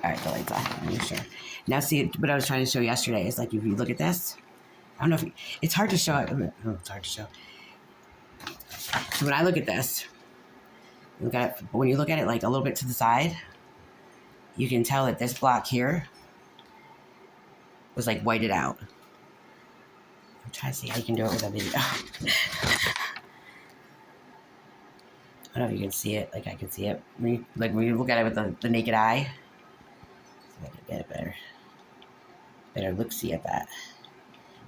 All right, the light's off. Let me sure. Now, see, what I was trying to show yesterday is like if you look at this, I don't know if it's hard to show. Oh, it's hard to show. So when I look at this, look at it, but when you look at it like a little bit to the side, you can tell that this block here was like whited out. I'm trying to see how you can do it with a video. I don't know if you can see it, like I can see it. When you look at it with the naked eye, so I can get a better look-see at that.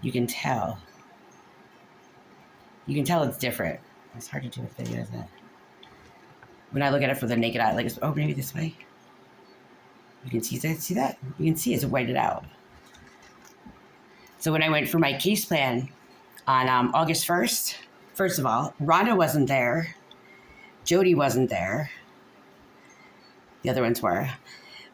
You can tell. You can tell it's different. It's hard to do with video, isn't it? When I look at it for the naked eye, like, oh, maybe this way. You can see that? You can see it's whited out. So when I went for my case plan on August 1st, first of all, Rhonda wasn't there. Jody wasn't there. The other ones were.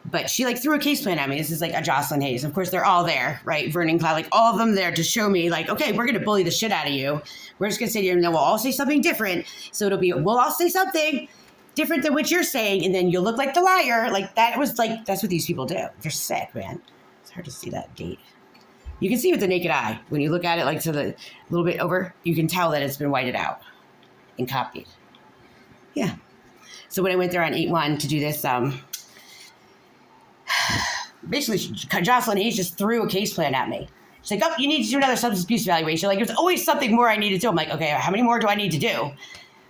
But she like threw a case plan at me. This is like a Jocelyn Hayes. Of course, they're all there, right? Vernon Cloud, like all of them there to show me like, okay, we're going to bully the shit out of you. We're just going to say to you, and then we'll all say something different. So we'll all say something different than what you're saying. And then you'll look like the liar. Like that was like, that's what these people do. They're sick, man. It's hard to see that date. You can see with the naked eye. When you look at it like to the little bit over, you can tell that it's been whited out and copied. Yeah. So when I went there on 8/1 to do this, basically Jocelyn Hayes just threw a case plan at me. She's like, oh, you need to do another substance abuse evaluation. Like, there's always something more I need to do. I'm like, okay, how many more do I need to do?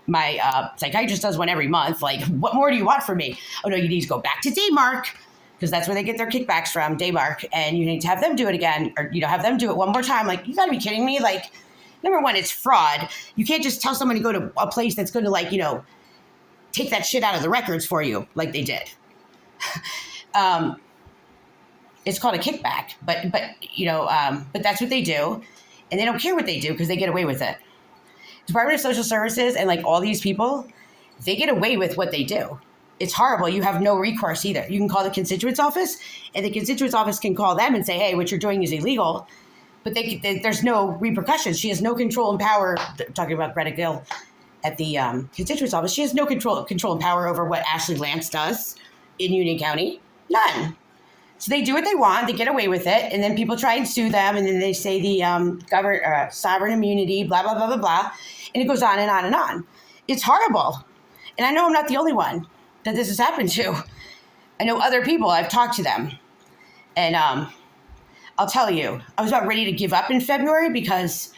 My psychiatrist does one every month. Like, what more do you want from me? Oh, no, you need to go back to Daymark because that's where they get their kickbacks from, Daymark. And you need to have them do it again or, have them do it one more time. Like, you got to be kidding me. Like, number one, it's fraud. You can't just tell someone to go to a place that's going to, like, take that shit out of the records for you like they did. It's called a kickback, but that's what they do. And they don't care what they do because they get away with it. Department of Social Services and like all these people, they get away with what they do. It's horrible. You have no recourse either. You can call the constituent's office and the constituent's office can call them and say, hey, what you're doing is illegal. But there's no repercussions. She has no control and power. Talking about Greta Gill at the constituent's office, she has no control and power over what Ashley Lance does in Union County. None. So they do what they want. They get away with it. And then people try and sue them. And then they say the sovereign immunity, blah, blah, blah, blah, blah. And it goes on and on and on. It's horrible. And I know I'm not the only one that this has happened to. I know other people. I've talked to them. And I'll tell you, I was about ready to give up in February because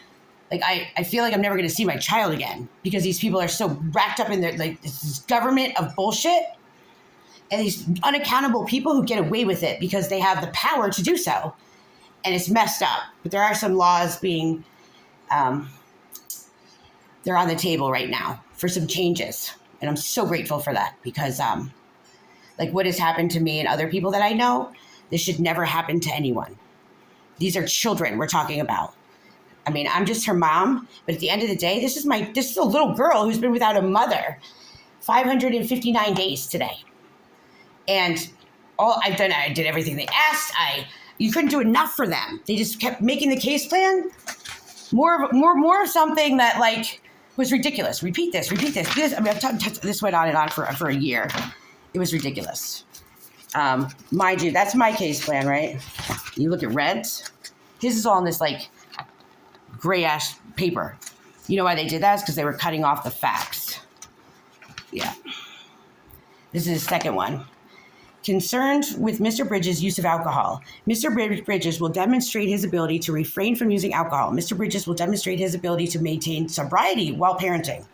like I feel like I'm never going to see my child again because these people are so wrapped up in their like this government of bullshit. And these unaccountable people who get away with it because they have the power to do so. And it's messed up. But there are some laws being, they're on the table right now for some changes. And I'm so grateful for that because like what has happened to me and other people that I know, this should never happen to anyone. These are children we're talking about. I mean, I'm just her mom. But at the end of the day, this is a little girl who's been without a mother 559 days today. And all I've done, I did everything they asked. You couldn't do enough for them. They just kept making the case plan more of something that like was ridiculous. Repeat this. I mean, this went on and on for a year. It was ridiculous. Mind you, that's my case plan, right? You look at Red's. His is all in this like gray ash paper. You know why they did that? It's because they were cutting off the facts. Yeah. This is his second one. Concerned with Mr. Bridges' use of alcohol. Mr. Bridges will demonstrate his ability to refrain from using alcohol. Mr. Bridges will demonstrate his ability to maintain sobriety while parenting.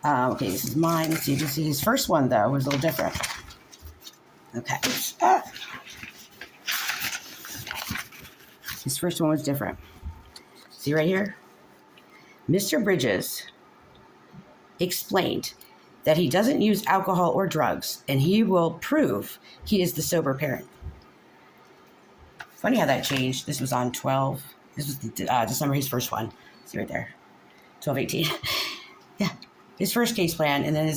Okay, this is mine. Let's see. This is his first one, though. It was a little different. Okay. His first one was different. See right here? Mr. Bridges explained that he doesn't use alcohol or drugs, and he will prove he is the sober parent. Funny how that changed. This was on 12. This was December, his first one. See right there, 12/18. Yeah, his first case plan, and then his,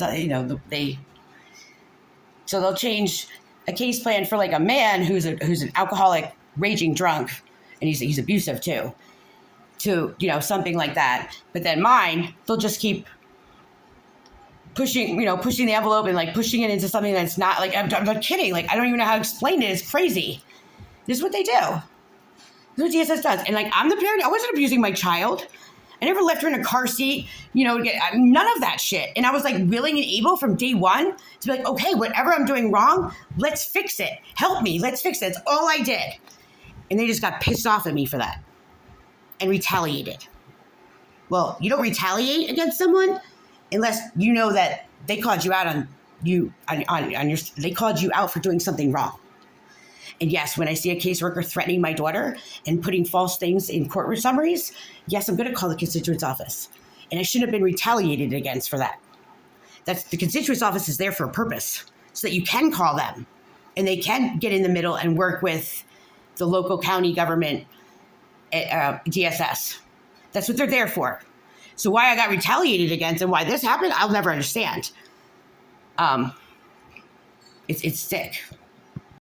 so they'll change a case plan for like a man who's an alcoholic, raging drunk, and he's abusive too, to something like that. But then mine, they'll just keep pushing the envelope and like pushing it into something that's not like, I'm not kidding. Like, I don't even know how to explain it. It's crazy. This is what they do. This is what DSS does. And like, I'm the parent. I wasn't abusing my child. I never left her in a car seat, none of that shit. And I was like willing and able from day one to be like, okay, whatever I'm doing wrong, let's fix it. Help me. Let's fix it. That's all I did. And they just got pissed off at me for that and retaliated. Well, you don't retaliate against someone unless you know that they called you out they called you out for doing something wrong. And yes, when I see a caseworker threatening my daughter and putting false things in court summaries, yes, I'm going to call the constituent's office. And I shouldn't have been retaliated against for that. The constituent's office is there for a purpose, so that you can call them and they can get in the middle and work with the local county government, DSS. That's what they're there for. So why I got retaliated against and why this happened, I'll never understand. It's sick.